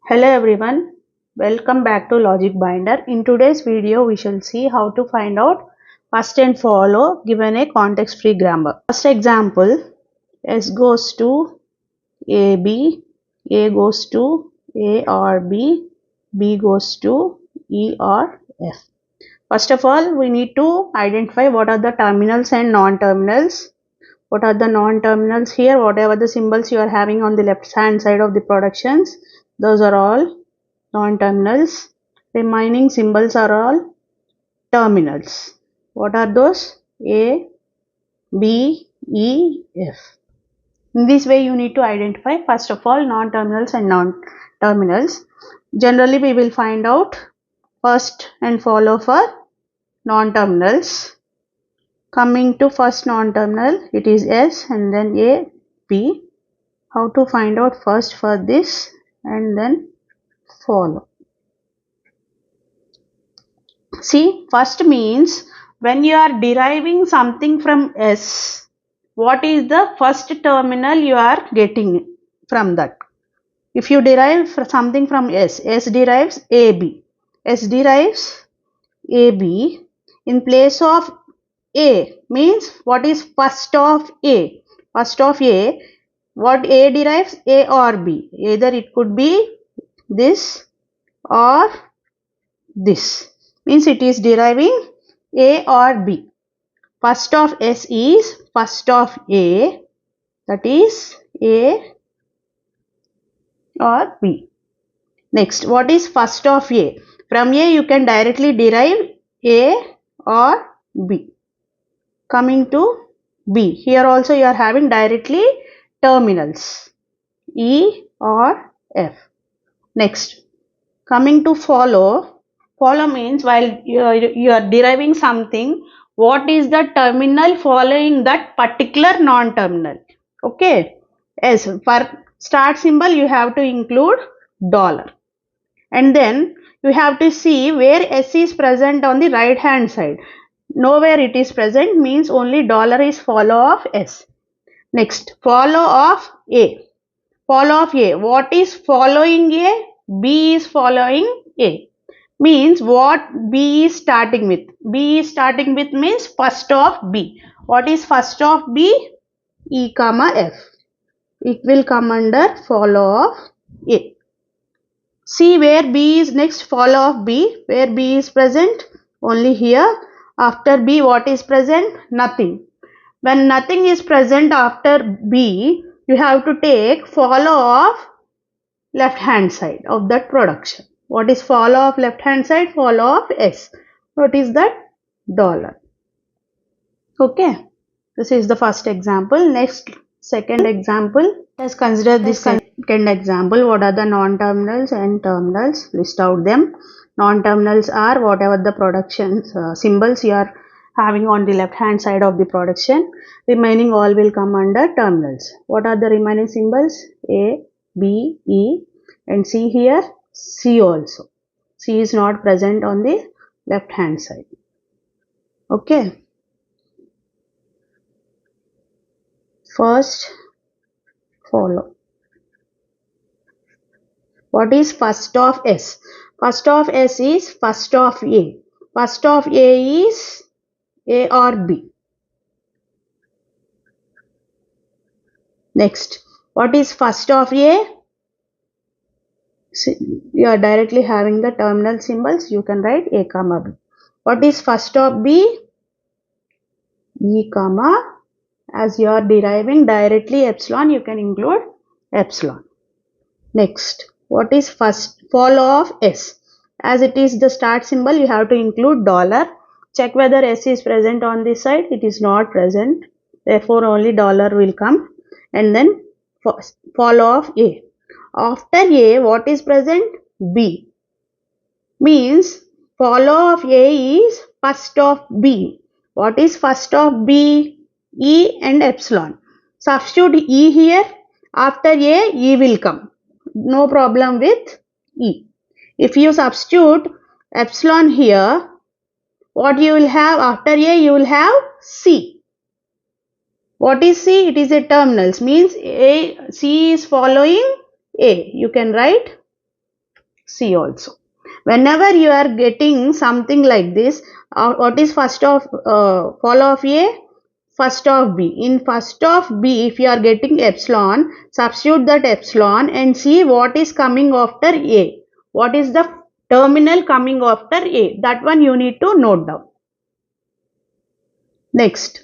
Hello everyone, welcome back to logicbinder. In today's video, we shall see how to find out first and follow given a context-free grammar. First example, S goes to AB, A goes to A or B, B goes to E or F. First of all, we need to identify what are the terminals and non-terminals. What are the non-terminals here? Whatever the symbols you are having on the left hand side of the productions, those are all non-terminals. Remaining symbols are all terminals. What are those? A, B, E, F. In this way you need to identify first of all non-terminals and non-terminals. Generally we will find out first and follow for non-terminals. Coming to first non-terminal, it is S and then A, B. How to find out first for this and then follow. See, first means when you are deriving something from S, what is the first terminal you are getting from that? If you derive something from S, S derives AB. S derives AB. In place of A means what is first of A? First of A, what A derives? A or B. Either it could be this or this. Means it is deriving A or B. First of S is first of A, that is A or B. Next, what is first of A? From A you can directly derive A or B. Coming to B, here also you are having directly terminals E or F. Next, coming to follow. Follow means while you are deriving something, what is the terminal following that particular non-terminal? Okay. Yes, for start symbol you have to include dollar. And then you have to see where S is present on the right hand side. Nowhere it is present means only dollar is follow of S. Next, follow of A. Follow of A. What is following A? B is following A. Means what B is starting with. B is starting with means first of B. What is first of B? E comma F. It will come under follow of A. See where B is next, follow of B. Where B is present? Only here. After B what is present? Nothing. When nothing is present after B, you have to take follow of left hand side of that production. What is follow of left hand side? Follow of S. What is that? Dollar. Okay. This is the first example. Next, second example. Let's consider this second example. What are the non-terminals and terminals? List out them. Non-terminals are whatever the production symbols you are having on the left hand side of the production. Remaining all will come under terminals. What are the remaining symbols? A, B, E, and see here C also. C is not present on the left hand side. Okay. First, follow. What is first of S? First of S is first of A. First of A is A or B. Next, what is first of A? You are directly having the terminal symbols. You can write A comma B. What is first of B? E comma. As you are deriving directly epsilon, you can include epsilon. Next, what is first follow of S? As it is the start symbol, you have to include dollar. Check whether S is present on this side. It is not present. Therefore, only dollar will come. And then follow of A. After A, what is present? B. Means follow of A is first of B. What is first of B? E and epsilon. Substitute E here. After A, E will come. No problem with E. If you substitute epsilon here, what you will have after A? You will have C. What is C? It is a terminals. Means C is following A. You can write C also. Whenever you are getting something like this, what is first of follow of A? First of B. In first of B, if you are getting epsilon, substitute that epsilon and see what is coming after A. What is the terminal coming after A? That one you need to note down. Next,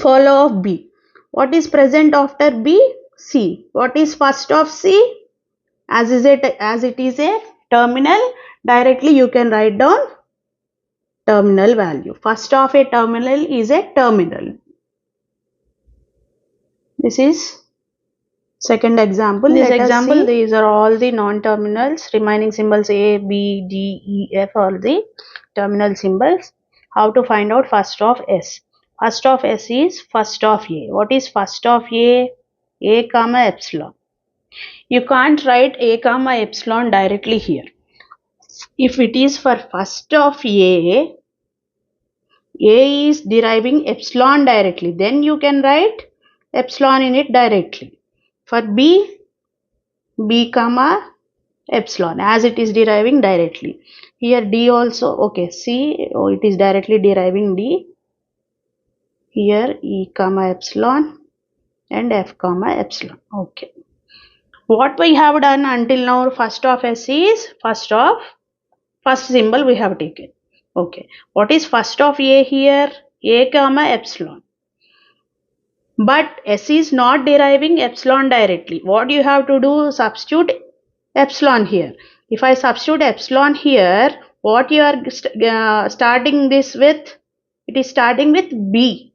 follow of B. What is present after B? C. What is first of C? As it is a terminal, directly you can write down terminal value. First of a terminal is a terminal. This is second example. In this example, these are all the non-terminals. Remaining symbols A, B, D, E, F are the terminal symbols. How to find out first of S? First of S is first of A. What is first of A? A comma epsilon. You can't write A comma epsilon directly here. If it is for first of A is deriving epsilon directly, then you can write epsilon in it directly. For B, B comma epsilon, as it is deriving directly. Here D also, okay, C, it is directly deriving D. Here E comma epsilon and F comma epsilon. Okay. What we have done until now, first of S is first symbol we have taken. Okay. What is first of A here? A comma epsilon. But S is not deriving epsilon directly. What you have to do? Substitute epsilon here. If I substitute epsilon here, what you are starting this with? It is starting with B.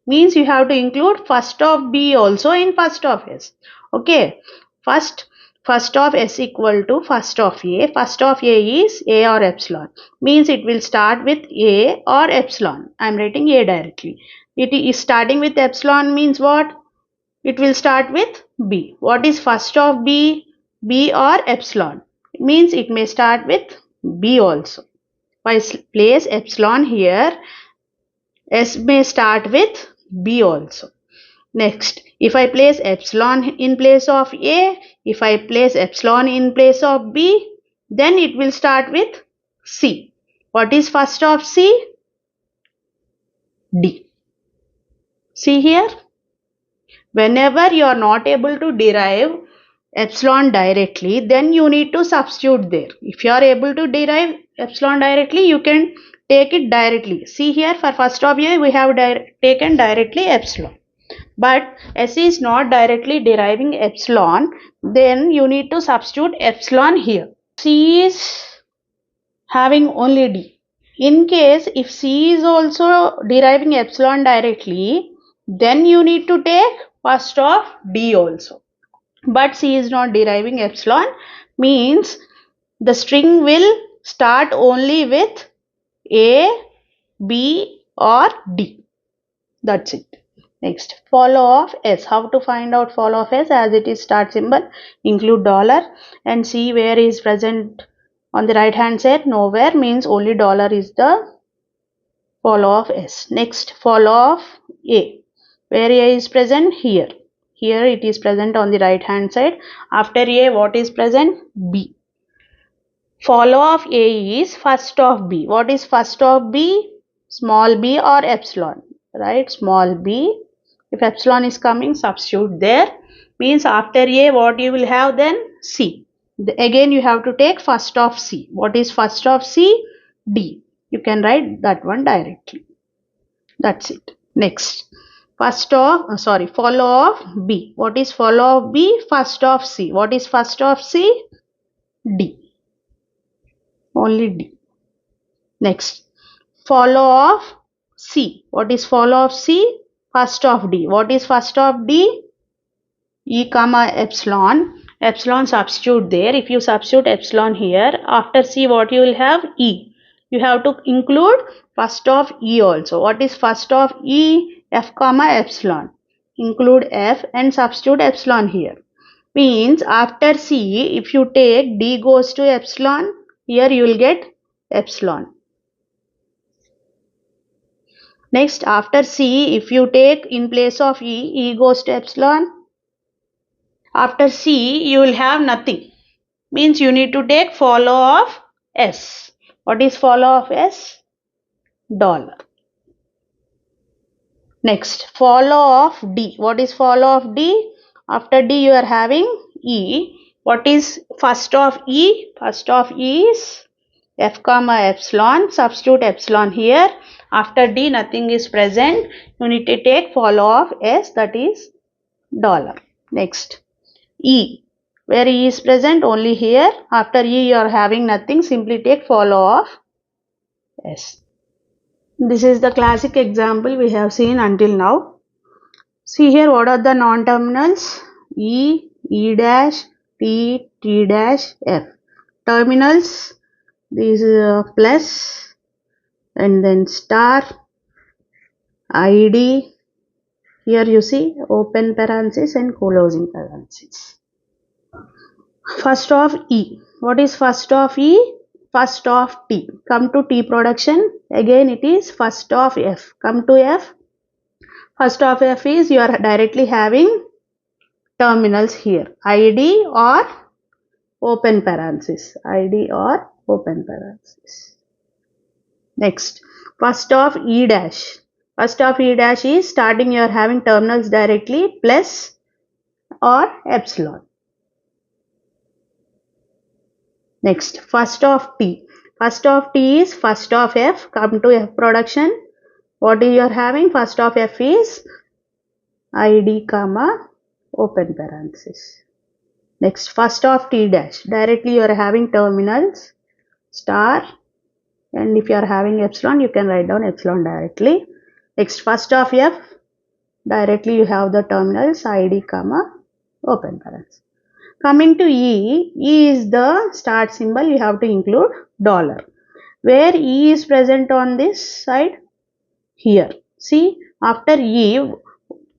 Means you have to include first of B also in first of S. Okay. First of S equal to first of A. First of A is A or epsilon. Means it will start with A or epsilon. I am writing A directly. It is starting with epsilon means what? It will start with B. What is first of B? B or epsilon. It means it may start with B also. If I place epsilon here, S may start with B also. Next, if I place epsilon in place of A, if I place epsilon in place of B, then it will start with C. What is first of C? D. See here, whenever you are not able to derive epsilon directly, then you need to substitute there. If you are able to derive epsilon directly, you can take it directly. See here, for first of A, we have taken directly epsilon. But S is not directly deriving epsilon, then you need to substitute epsilon here. C is having only D. In case if C is also deriving epsilon directly, then you need to take first of D also. But C is not deriving epsilon, means the string will start only with A, B or D. That's it. Next, follow of S. How to find out follow of S? As it is start symbol, include dollar and see where is present on the right hand side. Nowhere, means only dollar is the follow of S. Next, follow of A. Where A is present? Here. Here it is present on the right hand side. After A, what is present? B. Follow of A is first of B. What is first of B? Small b or epsilon. Right? Small b. If epsilon is coming, substitute there. Means after A, what you will have then? C. Again you have to take first of C. What is first of C? D. You can write that one directly. That's it. Next. Follow of B. What is follow of B? First of C. What is first of C? D. Only D. Next. Follow of C. What is follow of C? First of D. What is first of D? E comma epsilon. Epsilon substitute there. If you substitute epsilon here, after C what you will have? E. You have to include first of E also. What is first of E? F comma epsilon. Include F and substitute epsilon here. Means after C, if you take D goes to epsilon, here you will get epsilon. Next, after C, if you take in place of E, E goes to epsilon. After C, you will have nothing. means you need to take follow of S. What is follow of S? Dollar. Next, follow of D. What is follow of D? After D you are having E. What is first of E? First of E is F comma epsilon. Substitute epsilon here. After D nothing is present. You need to take follow of S, that is dollar. Next, E. Where E is present? Only here. After E you are having nothing. Simply take follow of S. This is the classic example we have seen until now. See here, what are the non-terminals? E, E dash, T, T dash, F. Terminals, this is plus and then star, ID. Here you see open parenthesis and closing parenthesis. First of E. What is first of E? First of T. Come to T production. Again it is first of F. Come to F. First of F is you are directly having terminals here. ID or open parenthesis. ID or open parenthesis. Next. First of E dash. First of E dash is starting you are having terminals directly plus or epsilon. Next, first of T. First of T is first of F. Come to F production. What you are having? First of F is ID comma open parenthesis. Next, first of T dash. Directly you are having terminals star, and if you are having epsilon you can write down epsilon directly. Next, first of F. Directly you have the terminals ID comma open parenthesis. Coming to E, E is the start symbol, you have to include dollar. Where E is present on this side? Here. See, after E,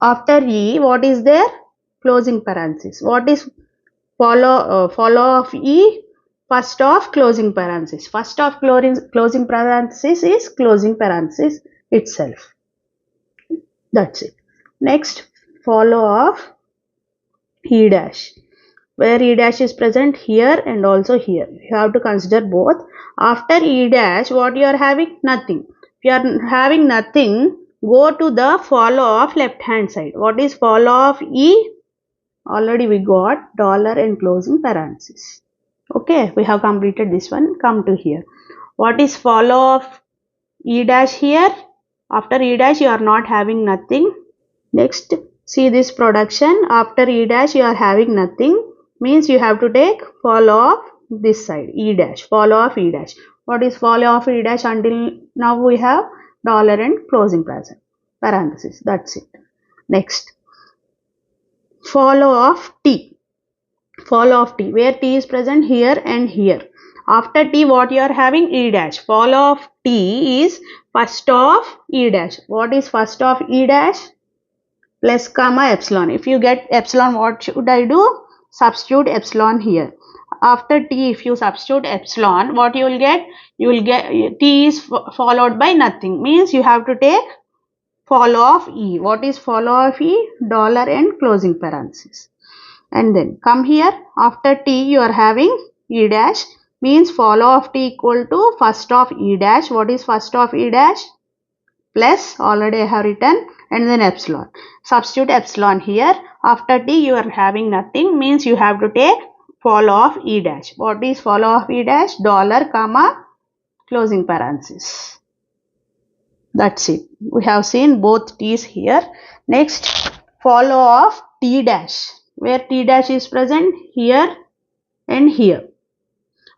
what is there? Closing parenthesis. What is follow of E? First of closing parenthesis. First of closing parenthesis is closing parenthesis itself. That's it. Next, follow of E dash. Where E dash is present? Here and also here. You have to consider both. After E dash, what you are having? Nothing. If you are having nothing, go to the follow of left hand side. What is follow of E? Already we got dollar and closing parenthesis. Okay, we have completed this one. Come to here. What is follow of E dash here? After E dash you are not having nothing. Next, see this production. After E dash you are having nothing. Means you have to take follow of this side, E dash, follow of E dash. What is follow of E dash? Until now we have dollar and closing parenthesis. That's it. Next, follow of T. Follow of T. Where T is present? Here and here. After T, what you are having? E dash. Follow of T is first of E dash. What is first of E dash? Plus comma epsilon. If you get epsilon, what should I do? Substitute epsilon here. After T, if you substitute epsilon, what you will get? You will get T is followed by nothing. Means you have to take follow of E. What is follow of E? Dollar and closing parenthesis. And then come here. After T, you are having E dash. Means follow of T equal to first of E dash. What is first of E dash? Plus, already I have written, and then epsilon. Substitute epsilon here. After T you are having nothing, means you have to take follow of E dash. What is follow of E dash? Dollar comma closing parenthesis. That's it. We have seen both T's here. Next, follow of T dash. Where T dash is present? Here and here.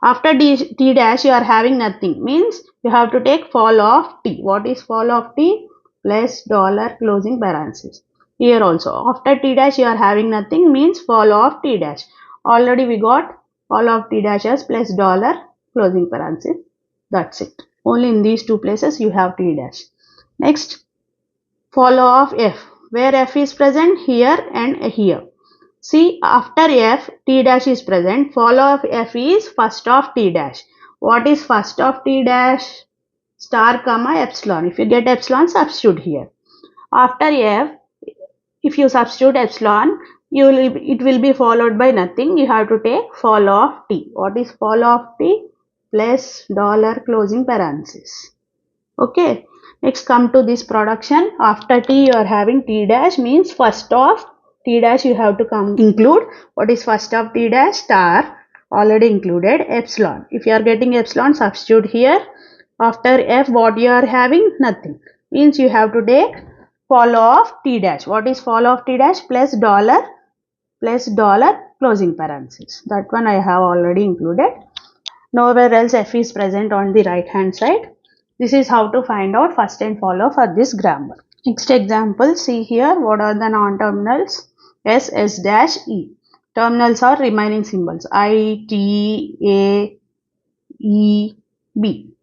After T dash you are having nothing, means you have to take follow of T. What is follow of T? Plus dollar closing parenthesis. Here also, after T dash you are having nothing, means follow of T dash. Already we got follow of T dash as plus dollar closing parenthesis. That's it. Only in these two places you have T dash. Next, follow of F. Where F is present? Here and here. See, after F, T dash is present. Follow of F is first of T dash. What is first of T dash? Star comma epsilon. If you get epsilon, substitute here. After F, if you substitute epsilon, it will be followed by nothing. You have to take follow of t. What is follow of t? Plus dollar closing parenthesis. Okay. Next, come to this production. After t you are having t dash, means first of t dash you have to include. What is first of t dash? Star, already included. Epsilon. If you are getting epsilon, substitute here. After f, what you are having? Nothing. Means you have to take follow of t dash. What is follow of t dash? Plus dollar closing parenthesis. That one I have already included. Nowhere else f is present on the right hand side. This is how to find out first and follow for this grammar. Next example, see here what are the non-terminals? S, S dash, E. Terminals are remaining symbols I, T, A, E, B.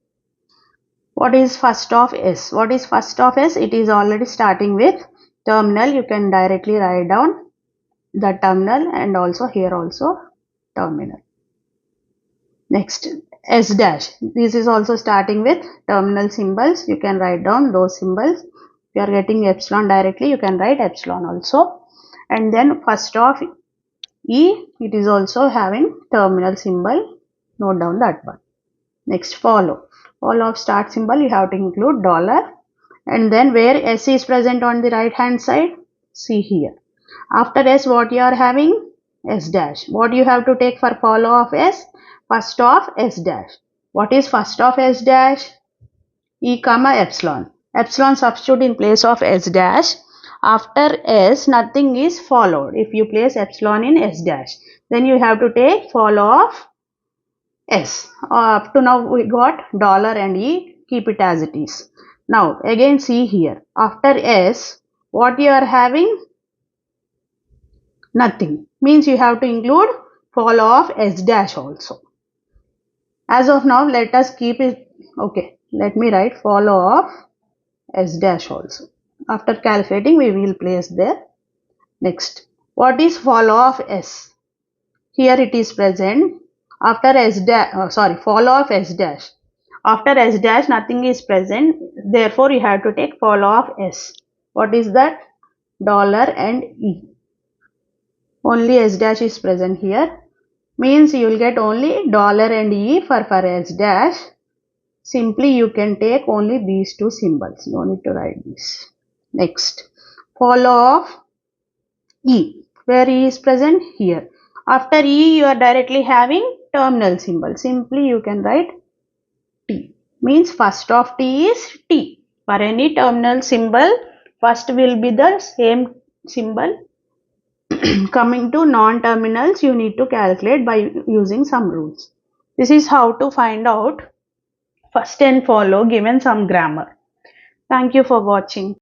What is first of S? What is first of S? It is already starting with terminal. You can directly write down the terminal, and also here also terminal. Next, S dash. This is also starting with terminal symbols. You can write down those symbols. If you are getting epsilon directly, you can write epsilon also. And then first of E, it is also having terminal symbol. Note down that one. Next, follow. Follow of start symbol, you have to include dollar. And then where S is present on the right hand side, see here. After S, what you are having? S dash. What you have to take for follow of S? First of S dash. What is first of S dash? E comma epsilon. Epsilon substitute in place of S dash. After S, nothing is followed. If you place epsilon in S dash, then you have to take follow of S. Up to now we got dollar and E. Keep it as it is. Now again see here. After S, what you are having? Nothing. Means you have to include follow of S dash also. As of now, let us keep it. Okay, let me write follow of S dash also. After calculating, we will place there. Next, what is follow of S? Here it is present. After S dash, follow of S dash. After S dash, nothing is present. Therefore, you have to take follow of S. What is that? Dollar and E. Only S dash is present here. Means you will get only dollar and E for S dash. Simply you can take only these two symbols. No need to write this. Next, follow of E. Where E is present? Here. After E, you are directly having terminal symbol. Simply you can write T. Means first of T is T. For any terminal symbol, first will be the same symbol. Coming to non-terminals, you need to calculate by using some rules. This is how to find out first and follow given some grammar. Thank you for watching.